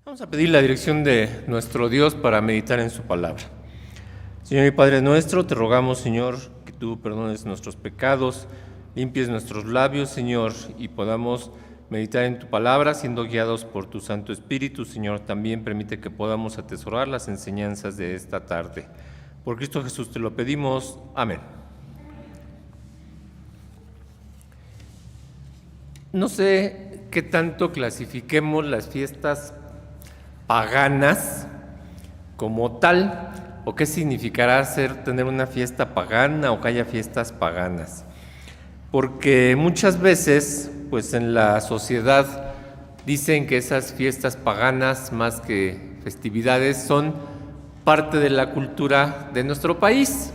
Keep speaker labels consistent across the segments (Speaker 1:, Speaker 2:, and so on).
Speaker 1: Vamos a pedir la dirección de nuestro Dios para meditar en su palabra. Señor y Padre nuestro, te rogamos, Señor, que tú perdones nuestros pecados, limpies nuestros labios, Señor, y podamos meditar en tu palabra, siendo guiados por tu Santo Espíritu. Señor, también permite que podamos atesorar las enseñanzas de esta tarde. Por Cristo Jesús te lo pedimos. Amén. No sé qué tanto clasifiquemos las fiestas paganas como tal, o qué significará tener una fiesta pagana o que haya fiestas paganas. Porque muchas veces, pues en la sociedad dicen que esas fiestas paganas, más que festividades, son parte de la cultura de nuestro país.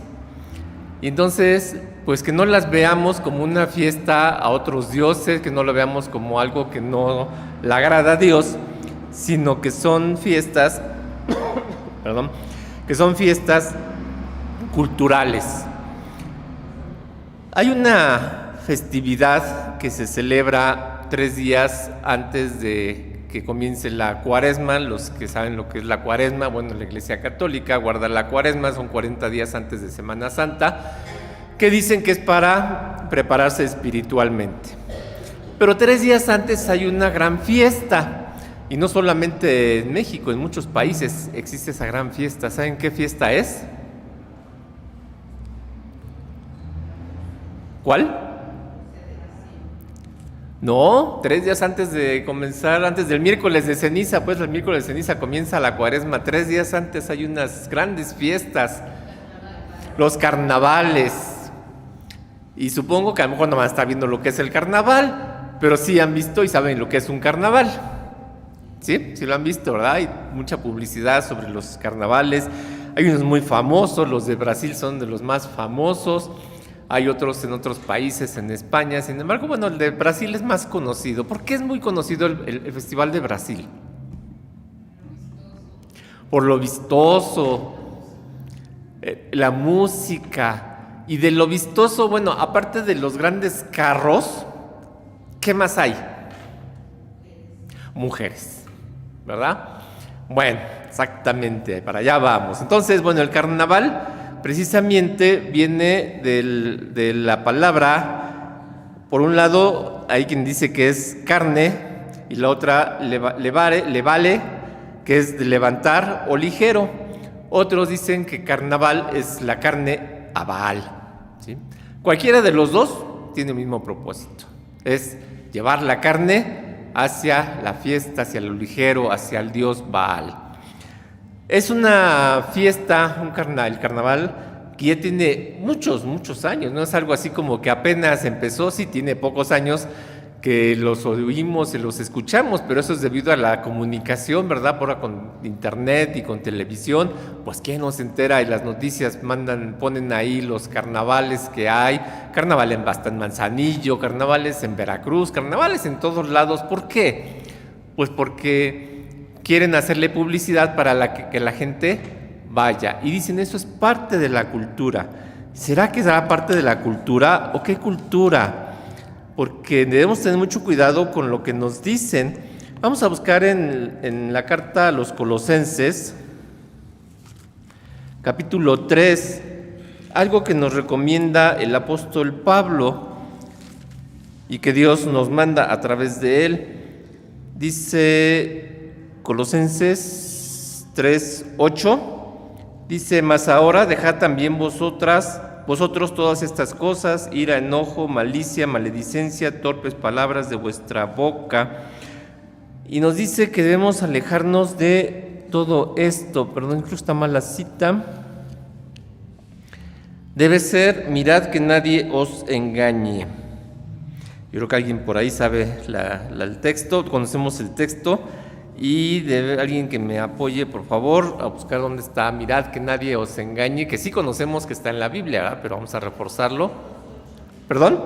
Speaker 1: Y entonces, pues que no las veamos como una fiesta a otros dioses, que no lo veamos como algo que no le agrada a Dios, sino que son fiestas, que son fiestas culturales. Hay una festividad que se celebra 3 días antes de que comience la Cuaresma. Los que saben lo que es la Cuaresma, bueno, la Iglesia Católica guarda la Cuaresma, son 40 días antes de Semana Santa, que dicen que es para prepararse espiritualmente. Pero 3 días antes hay una gran fiesta. Y no solamente en México, en muchos países existe esa gran fiesta. ¿Saben qué fiesta es? ¿Cuál? No, 3 días antes de comenzar, antes del miércoles de ceniza, pues el miércoles de ceniza comienza la Cuaresma. 3 días antes hay unas grandes fiestas, los carnavales. Y supongo que a lo mejor no van a estar viendo lo que es el carnaval, pero sí han visto y saben lo que es un carnaval. Sí lo han visto, ¿verdad? Hay mucha publicidad sobre los carnavales. Hay unos muy famosos, los de Brasil son de los más famosos. Hay otros en otros países, en España. Sin embargo, bueno, el de Brasil es más conocido. ¿Por qué es muy conocido el Festival de Brasil? Por lo vistoso, la música. Y de lo vistoso, bueno, aparte de los grandes carros, ¿qué más hay? Mujeres. ¿Verdad? Bueno, exactamente, para allá vamos. Entonces, bueno, el carnaval precisamente viene de la palabra, por un lado, hay quien dice que es carne, y la otra levale, que es de levantar o ligero. Otros dicen que carnaval es la carne a Baal, ¿sí? Cualquiera de los dos tiene el mismo propósito, es llevar la carne hacia la fiesta, hacia lo ligero, hacia el dios Baal. Es una fiesta, el carnaval, que ya tiene muchos años, no es algo así como que apenas empezó, sí tiene pocos años que los oímos y los escuchamos, pero eso es debido a la comunicación, ¿verdad? Ahora con internet y con televisión, pues quién no se entera y las noticias ponen ahí los carnavales que hay, carnaval en Manzanillo, carnavales en Veracruz, carnavales en todos lados. ¿Por qué? Pues porque quieren hacerle publicidad para que la gente vaya. Y dicen, eso es parte de la cultura. ¿Será que será parte de la cultura o qué cultura? Porque debemos tener mucho cuidado con lo que nos dicen. Vamos a buscar en la carta a los Colosenses, capítulo 3, algo que nos recomienda el apóstol Pablo y que Dios nos manda a través de él. Dice Colosenses 3:8, dice, mas ahora dejad también vosotros todas estas cosas, ira, enojo, malicia, maledicencia, torpes palabras de vuestra boca. Y nos dice que debemos alejarnos de todo esto. Perdón, creo que está mal la cita. Debe ser, mirad que nadie os engañe. Yo creo que alguien por ahí sabe el texto, conocemos el texto. Y debe alguien que me apoye, por favor, a buscar dónde está. Mirad que nadie os engañe, que sí conocemos que está en la Biblia, ¿verdad? Pero vamos a reforzarlo. ¿Perdón?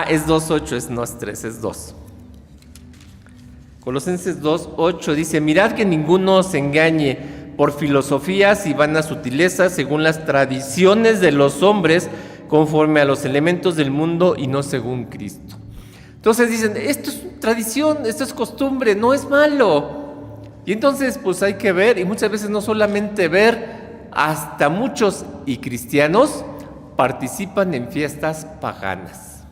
Speaker 1: Es 2:8, no es 3, es 2. Colosenses 2:8 dice, mirad que ninguno os engañe por filosofías y vanas sutilezas, según las tradiciones de los hombres, conforme a los elementos del mundo y no según Cristo. Entonces dicen, esto es tradición, esto es costumbre, no es malo. Y entonces pues hay que ver, y muchas veces no solamente ver, hasta muchos y cristianos participan en fiestas paganas.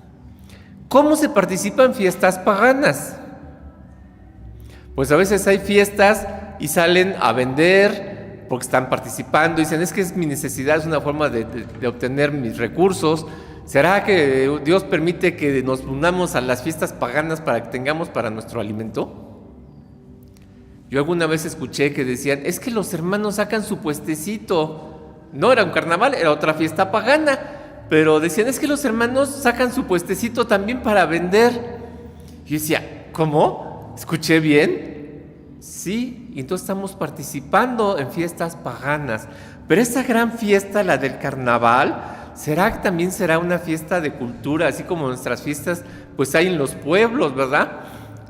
Speaker 1: ¿Cómo se participa en fiestas paganas? Pues a veces hay fiestas y salen a vender porque están participando, y dicen, es que es mi necesidad, es una forma de obtener mis recursos. ¿Será que Dios permite que nos unamos a las fiestas paganas para que tengamos para nuestro alimento? Yo alguna vez escuché que decían, es que los hermanos sacan su puestecito. No era un carnaval, era otra fiesta pagana, pero decían, es que los hermanos sacan su puestecito también para vender. Y yo decía, ¿cómo? ¿Escuché bien? Sí, y entonces estamos participando en fiestas paganas. Pero esa gran fiesta, la del carnaval, ¿será que también será una fiesta de cultura, así como nuestras fiestas pues hay en los pueblos, ¿verdad?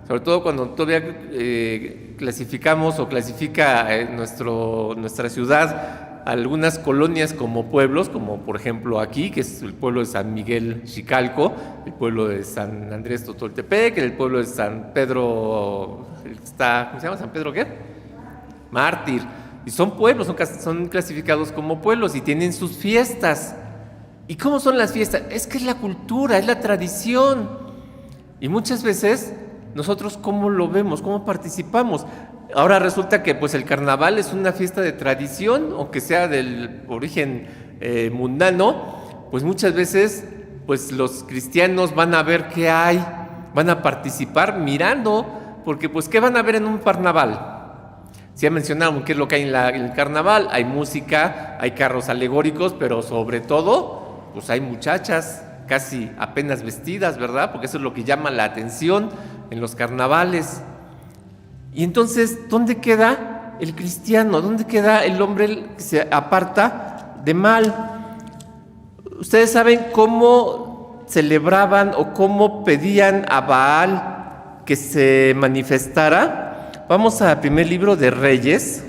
Speaker 1: Sobre todo cuando todavía clasificamos o clasifica nuestra ciudad algunas colonias como pueblos, como por ejemplo aquí, que es el pueblo de San Miguel Xicalco, el pueblo de San Andrés Totoltepec, el pueblo de San Pedro, ¿cómo se llama? ¿San Pedro qué? Mártir. Y son pueblos, son clasificados como pueblos y tienen sus fiestas. ¿Y cómo son las fiestas? Es que es la cultura, es la tradición. Y muchas veces nosotros ¿cómo lo vemos? ¿Cómo participamos? Ahora resulta que pues el carnaval es una fiesta de tradición, aunque sea del origen mundano, pues muchas veces pues los cristianos van a ver qué hay, van a participar mirando, porque pues ¿qué van a ver en un carnaval? Ya mencionamos qué es lo que hay en el carnaval, hay música, hay carros alegóricos, pero sobre todo pues hay muchachas casi apenas vestidas, ¿verdad? Porque eso es lo que llama la atención en los carnavales. Y entonces, ¿dónde queda el cristiano? ¿Dónde queda el hombre que se aparta de mal? Ustedes saben cómo celebraban o cómo pedían a Baal que se manifestara. Vamos al primer libro de Reyes.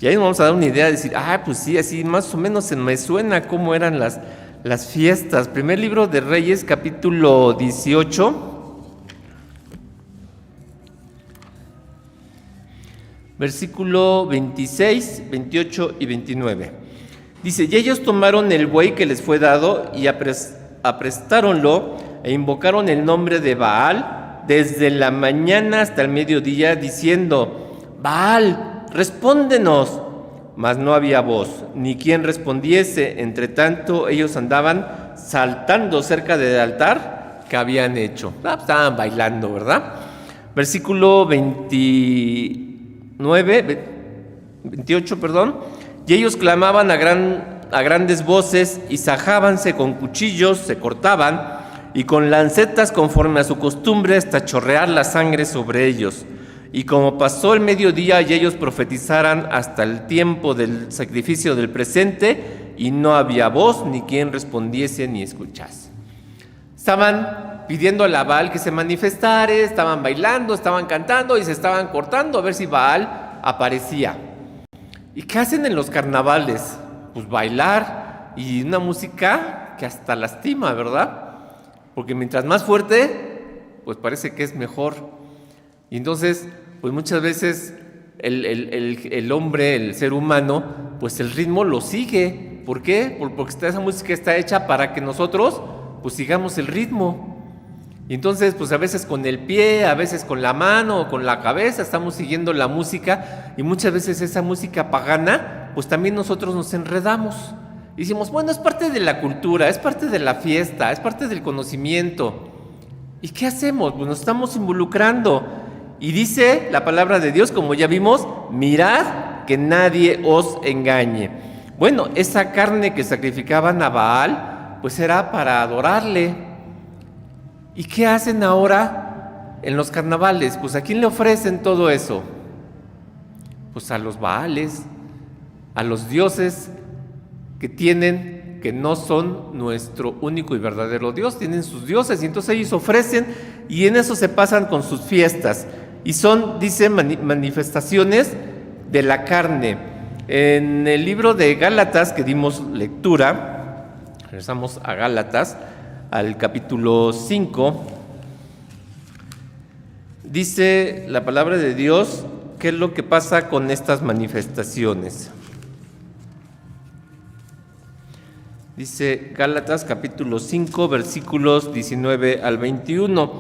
Speaker 1: Y ahí nos vamos a dar una idea de decir, pues sí, así más o menos se me suena cómo eran las fiestas. Primer libro de Reyes, capítulo 18. Versículo 26, 28 y 29. Dice, y ellos tomaron el buey que les fue dado y aprestáronlo e invocaron el nombre de Baal desde la mañana hasta el mediodía, diciendo, Baal, respóndenos. Mas no había voz, ni quien respondiese. Entre tanto, ellos andaban saltando cerca del altar que habían hecho. Estaban bailando, ¿verdad? Versículo 28, y ellos clamaban a grandes voces y sajábanse con cuchillos, se cortaban y con lancetas conforme a su costumbre hasta chorrear la sangre sobre ellos. Y como pasó el mediodía y ellos profetizaran hasta el tiempo del sacrificio del presente, y no había voz ni quien respondiese ni escuchase. Estaban pidiendo a Baal que se manifestara, estaban bailando, estaban cantando y se estaban cortando a ver si Baal aparecía. ¿Y qué hacen en los carnavales? Pues bailar y una música que hasta lastima, ¿verdad? Porque mientras más fuerte, pues parece que es mejor. Y entonces, pues muchas veces el hombre, el ser humano, pues el ritmo lo sigue. ¿Por qué? Porque esa música está hecha para que nosotros pues sigamos el ritmo. Y entonces pues a veces con el pie, a veces con la mano o con la cabeza estamos siguiendo la música, y muchas veces esa música pagana pues también nosotros nos enredamos y decimos, bueno, es parte de la cultura, es parte de la fiesta, es parte del conocimiento. ¿Y qué hacemos? Pues nos estamos involucrando. Y dice la palabra de Dios, como ya vimos, mirad que nadie os engañe. Bueno, esa carne que sacrificaban a Baal, pues era para adorarle. ¿Y qué hacen ahora en los carnavales? Pues ¿a quién le ofrecen todo eso? Pues a los Baales, a los dioses que no son nuestro único y verdadero Dios, tienen sus dioses, y entonces ellos ofrecen, y en eso se pasan con sus fiestas. Y son, dice, manifestaciones de la carne. En el libro de Gálatas que dimos lectura, regresamos a Gálatas, al capítulo 5, Dice la palabra de Dios, ¿qué es lo que pasa con estas manifestaciones? Dice Gálatas capítulo 5, versículos 19 al 21.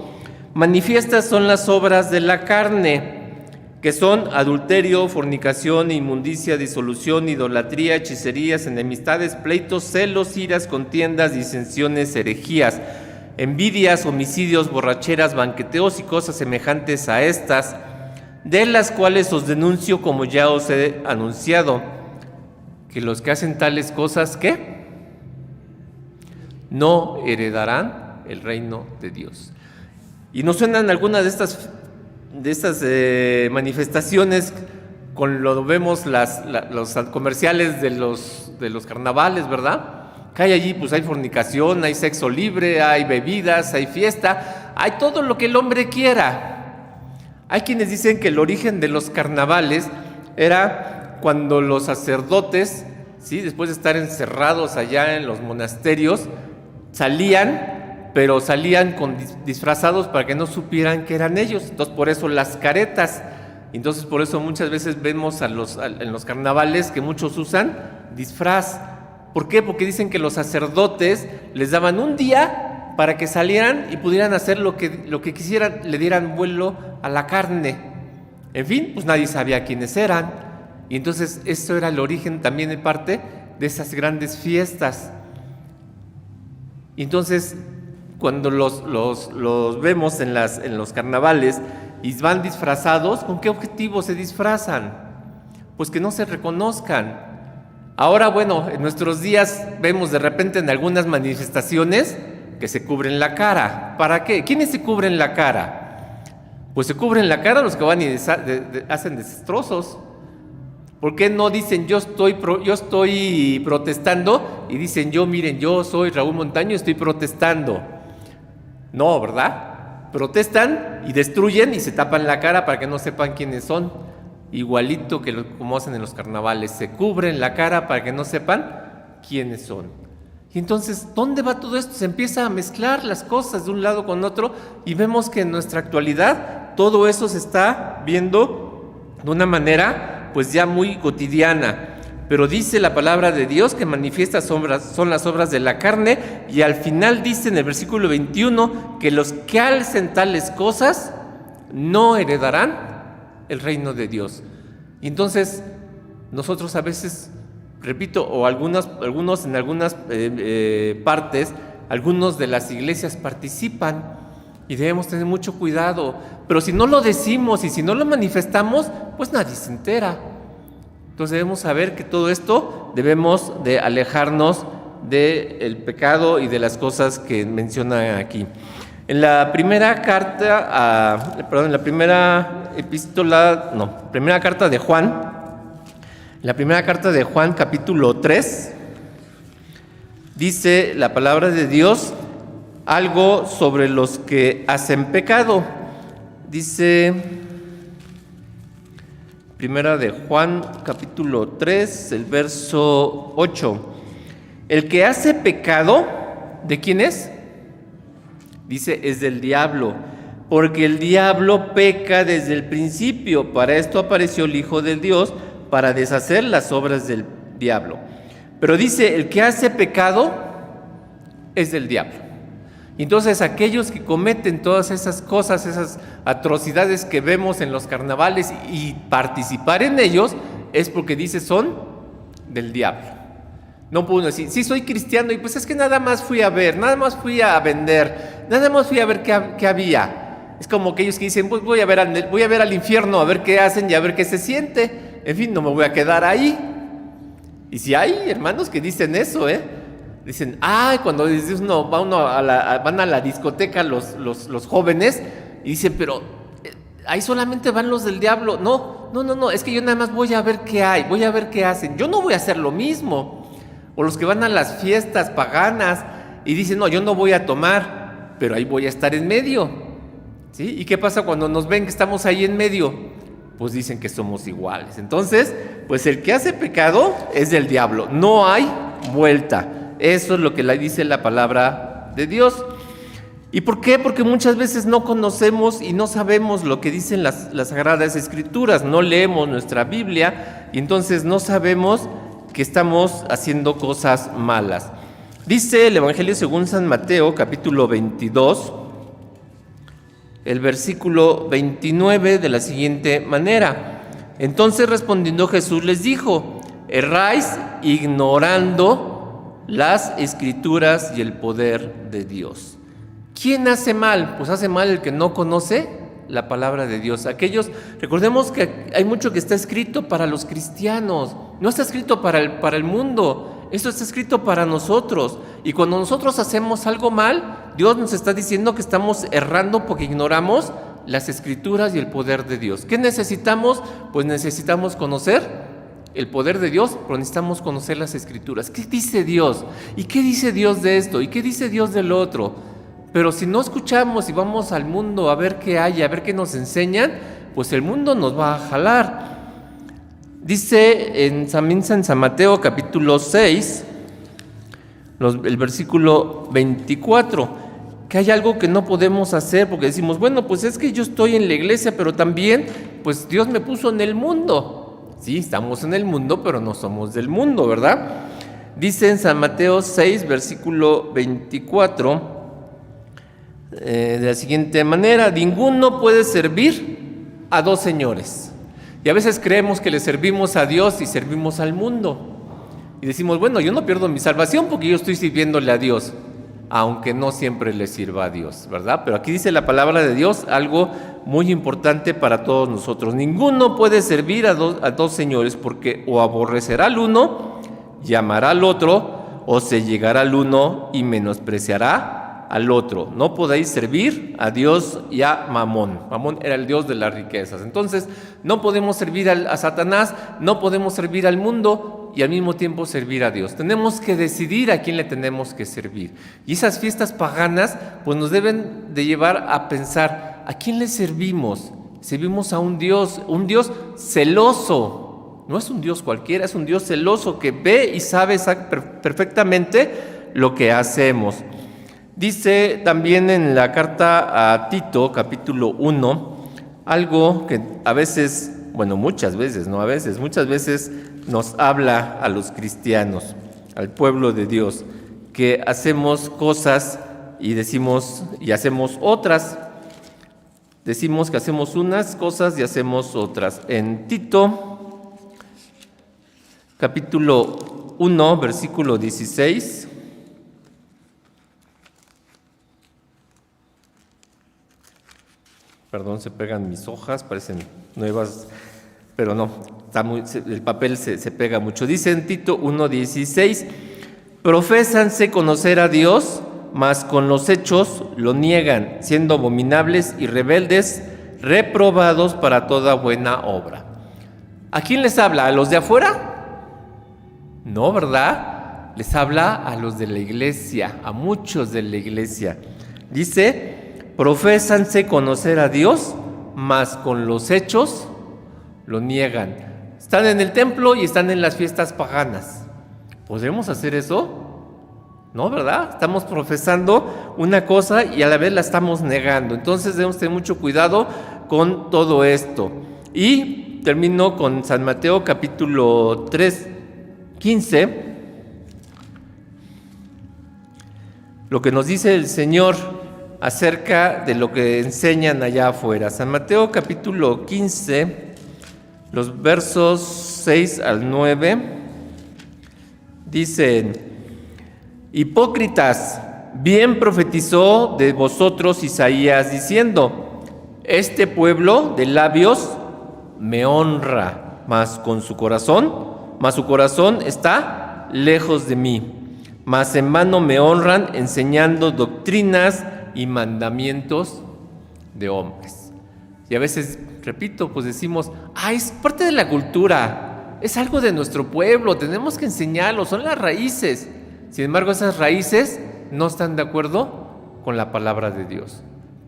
Speaker 1: Manifiestas son las obras de la carne, que son adulterio, fornicación, inmundicia, disolución, idolatría, hechicerías, enemistades, pleitos, celos, iras, contiendas, disensiones, herejías, envidias, homicidios, borracheras, banqueteos y cosas semejantes a estas, de las cuales os denuncio, como ya os he anunciado, que los que hacen tales cosas, ¿qué? No heredarán el reino de Dios. Y nos suenan algunas de estas manifestaciones, con lo vemos los comerciales de los carnavales, ¿verdad? Que hay allí, pues hay fornicación, hay sexo libre, hay bebidas, hay fiesta, hay todo lo que el hombre quiera. Hay quienes dicen que el origen de los carnavales era cuando los sacerdotes, ¿sí?, después de estar encerrados allá en los monasterios, salían, pero salían disfrazados para que no supieran que eran ellos. Entonces, por eso las caretas. Entonces, por eso muchas veces vemos en los carnavales que muchos usan disfraz. ¿Por qué? Porque dicen que los sacerdotes les daban un día para que salieran y pudieran hacer lo que quisieran, le dieran vuelo a la carne. En fin, pues nadie sabía quiénes eran. Y entonces eso era el origen también de parte de esas grandes fiestas. Y entonces, cuando los vemos en los carnavales y van disfrazados, ¿con qué objetivo se disfrazan? Pues que no se reconozcan. Ahora, bueno, en nuestros días vemos de repente en algunas manifestaciones que se cubren la cara. ¿Para qué? ¿Quiénes se cubren la cara? Pues se cubren la cara los que van y hacen destrozos. ¿Por qué no dicen yo estoy protestando y dicen miren, yo soy Raúl Montaño y estoy protestando? No, ¿verdad? Protestan y destruyen y se tapan la cara para que no sepan quiénes son. Igualito que como hacen en los carnavales, se cubren la cara para que no sepan quiénes son. Y entonces, ¿dónde va todo esto? Se empieza a mezclar las cosas de un lado con otro y vemos que en nuestra actualidad todo eso se está viendo de una manera pues ya muy cotidiana. Pero dice la palabra de Dios que manifiestas son las obras de la carne, y al final dice en el versículo 21 que los que hacen tales cosas no heredarán el reino de Dios. Y entonces nosotros a veces, repito, o algunos en algunas partes, algunos de las iglesias participan y debemos tener mucho cuidado. Pero si no lo decimos y si no lo manifestamos, pues nadie se entera. Entonces debemos saber que todo esto debemos de alejarnos del pecado y de las cosas que menciona aquí. En la primera carta, primera carta de Juan, la primera carta de Juan, capítulo 3, dice la palabra de Dios algo sobre los que hacen pecado. Dice, primera de Juan, capítulo 3, el verso 8. El que hace pecado, ¿de quién es? Dice, es del diablo, porque el diablo peca desde el principio. Para esto apareció el Hijo de Dios, para deshacer las obras del diablo. Pero dice, el que hace pecado es del diablo. Entonces, aquellos que cometen todas esas cosas, esas atrocidades que vemos en los carnavales y participar en ellos, es porque dice, son del diablo. No puedo decir, sí soy cristiano y pues es que nada más fui a ver, nada más fui a vender, nada más fui a ver qué había. Es como aquellos que dicen, pues voy a ver al infierno a ver qué hacen y a ver qué se siente. En fin, no me voy a quedar ahí. Y si hay hermanos que dicen eso, dicen, cuando van a la discoteca los jóvenes y dicen, pero ahí solamente van los del diablo. No, es que yo nada más voy a ver qué hay, voy a ver qué hacen. Yo no voy a hacer lo mismo. O los que van a las fiestas paganas y dicen, no, yo no voy a tomar, pero ahí voy a estar en medio. ¿Sí? ¿Y qué pasa cuando nos ven que estamos ahí en medio? Pues dicen que somos iguales. Entonces, pues el que hace pecado es del diablo. No hay vuelta. Eso es lo que dice la palabra de Dios. ¿Y por qué? Porque muchas veces no conocemos y no sabemos lo que dicen las Sagradas Escrituras, no leemos nuestra Biblia y entonces no sabemos que estamos haciendo cosas malas. Dice el Evangelio según San Mateo, capítulo 22, el versículo 29 de la siguiente manera. Entonces respondiendo Jesús les dijo: erráis ignorando las Escrituras y el poder de Dios. ¿Quién hace mal? Pues hace mal el que no conoce la palabra de Dios. Recordemos que hay mucho que está escrito para los cristianos, no está escrito para el mundo, esto está escrito para nosotros. Y cuando nosotros hacemos algo mal, Dios nos está diciendo que estamos errando porque ignoramos las Escrituras y el poder de Dios. ¿Qué necesitamos? Pues necesitamos conocer el poder de Dios, pero necesitamos conocer las Escrituras. ¿Qué dice Dios? ¿Y qué dice Dios de esto? ¿Y qué dice Dios del otro? Pero si no escuchamos y vamos al mundo a ver qué hay, a ver qué nos enseñan, pues el mundo nos va a jalar. Dice en San Mateo capítulo 6, el versículo 24, que hay algo que no podemos hacer porque decimos, bueno, pues es que yo estoy en la iglesia, pero también pues Dios me puso en el mundo. Sí, estamos en el mundo, pero no somos del mundo, ¿verdad? Dice en San Mateo 6, versículo 24, de la siguiente manera: ninguno puede servir a dos señores. Y a veces creemos que le servimos a Dios y servimos al mundo. Y decimos, bueno, yo no pierdo mi salvación porque yo estoy sirviéndole a Dios, aunque no siempre le sirva a Dios, ¿verdad? Pero aquí dice la palabra de Dios algo muy importante para todos nosotros. Ninguno puede servir a dos señores, porque o aborrecerá al uno y amará al otro, o se llegará al uno y menospreciará al otro. No podéis servir a Dios y a Mamón. Mamón era el dios de las riquezas. Entonces no podemos servir a Satanás, no podemos servir al mundo y al mismo tiempo servir a Dios. Tenemos que decidir a quién le tenemos que servir. Y esas fiestas paganas pues nos deben de llevar a pensar, ¿a quién le servimos? Servimos a un Dios celoso. No es un Dios cualquiera, es un Dios celoso que ve y sabe perfectamente lo que hacemos. Dice también en la carta a Tito, capítulo 1, algo que a veces, bueno, muchas veces nos habla a los cristianos, al pueblo de Dios, que hacemos cosas y decimos y hacemos otras. Decimos que hacemos unas cosas y hacemos otras. En Tito, capítulo 1, versículo 16. Perdón, se pegan mis hojas, parecen nuevas, pero no, el papel se pega mucho. Dice en Tito 1:16, profésanse conocer a Dios, mas con los hechos lo niegan, siendo abominables y rebeldes, reprobados para toda buena obra. ¿A quién les habla? ¿A los de afuera? No, ¿verdad? Les habla a los de la iglesia, a muchos de la iglesia. Dice, profésanse conocer a Dios, mas con los hechos lo niegan. Están en el templo y están en las fiestas paganas. ¿Podremos hacer eso? No, ¿verdad? Estamos profesando una cosa y a la vez la estamos negando. Entonces debemos tener mucho cuidado con todo esto. Y termino con San Mateo capítulo 3:15. Lo que nos dice el Señor acerca de lo que enseñan allá afuera. San Mateo capítulo 15, los versos 6 al 9, dicen: hipócritas, bien profetizó de vosotros Isaías diciendo, este pueblo de labios me honra, mas su corazón está lejos de mí, mas en vano me honran enseñando doctrinas y mandamientos de hombres. Y a veces, repito, pues decimos, es parte de la cultura, es algo de nuestro pueblo, tenemos que enseñarlo, son las raíces. Sin embargo, esas raíces no están de acuerdo con la palabra de Dios.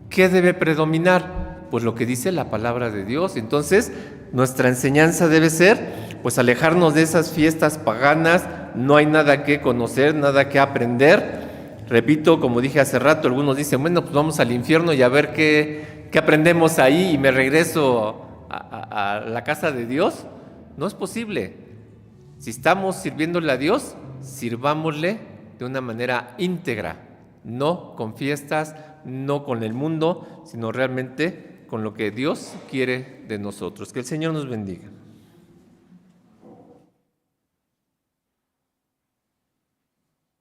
Speaker 1: ¿Qué debe predominar? Pues lo que dice la palabra de Dios. Entonces, nuestra enseñanza debe ser, pues alejarnos de esas fiestas paganas, no hay nada que conocer, nada que aprender. Repito, como dije hace rato, algunos dicen, bueno, pues vamos al infierno y a ver qué aprendemos ahí y me regreso a la casa de Dios. No es posible. Si estamos sirviéndole a Dios, sirvámosle de una manera íntegra, no con fiestas, no con el mundo, sino realmente con lo que Dios quiere de nosotros. Que el Señor nos bendiga.